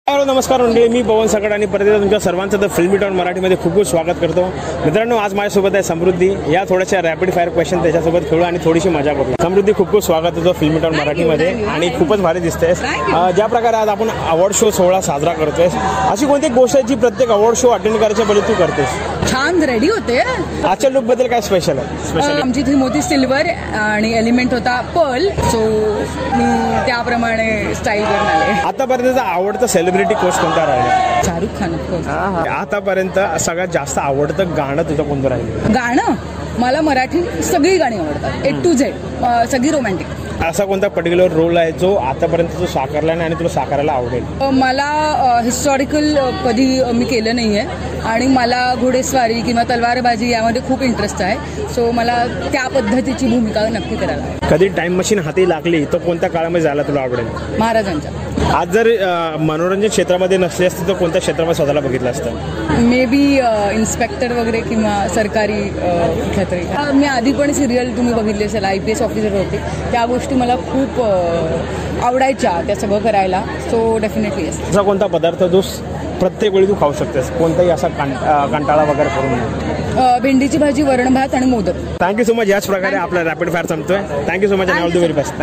Hello नमस्कार मंडळी, मी पवन सकड आणि परत तुमच्या सर्वांचं द फिल्मी टॉन मराठीमध्ये खूप खूप स्वागत करतो. मित्रांनो, आज माझ्यासोबत आहे समृद्धी. या थोड्याशा रॅपिड फायर क्वेश्चन त्याच्यासोबत खेळू आणि थोडीशी मजा करू. समृद्धी, खूप खूप स्वागत होतं फिल्मी टॉन मराठीमध्ये आणि खूपच भारी दिसतेस. ज्या प्रकारे आज आपण अवॉर्ड शो सोहळा साजरा करतोय, अशी कोणती गोष्ट आहे जी प्रत्येक अवॉर्ड शो अटेंड करायच्या पहिले तू करतेस? छान रेडी होते. आजच्या लुक बद्दल काय स्पेशल आहे? आमची इथे मोती सिल्वर आणि एलिमेंट होता पर्ल, सो मी त्याप्रमाणे स्टाईल करून आले. आतापर्यंतचा आवडता सेलिब्रिटी कोच कोणता राहिला? शाहरुख खान. आतापर्यंत सगळ्यात जास्त आवडतं गाणं तुझं कोणतं राहिलं? गाणं मला मराठी सगळी गाणी आवडतात, A to Z, सगळी रोमॅन्टिक. असा कोणता पर्टिक्युलर रोल आहे जो आतापर्यंत तू साकारला नाही आणि तुला साकारायला आवडेल? मला हिस्टॉरिकल कधी मी केलं नाही आहे आणि मला घोडेस्वारी किंवा तलवारबाजी यामध्ये खूप इंटरेस्ट आहे. सो मला त्या पद्धतीची भूमिका नक्की करायला आहे. कधी टाइम मशीन हाती लागली तर कोणत्या काळामध्ये जायला तुला आवडेल? महाराजांच्या. आज जर मनोरंजन क्षेत्रामध्ये नसली असती तर कोणत्या क्षेत्रामध्ये स्वतःला बघितलं असतं? मे बी इन्स्पेक्टर वगैरे किंवा सरकारी कुठल्या तरी. मी आधी पण सिरियल तुम्ही बघितली असेल, IPS ऑफिसर होते. त्या गोष्टी मला खूप आवडायच्या, त्या सगळं करायला. So definitely yes. असा कोणता पदार्थ जो प्रत्येक वेळी तू खाऊ शकतेस, कोणताही असा कंटाळा वगैरे करून? भेंडीची भाजी, वरण भात आणि मोदक. Thank you so much. याच प्रकारे आपला रॅपिड फायर संपतोय. थँक्यू सो मच आणि ऑल द व्हेरी बेस्ट.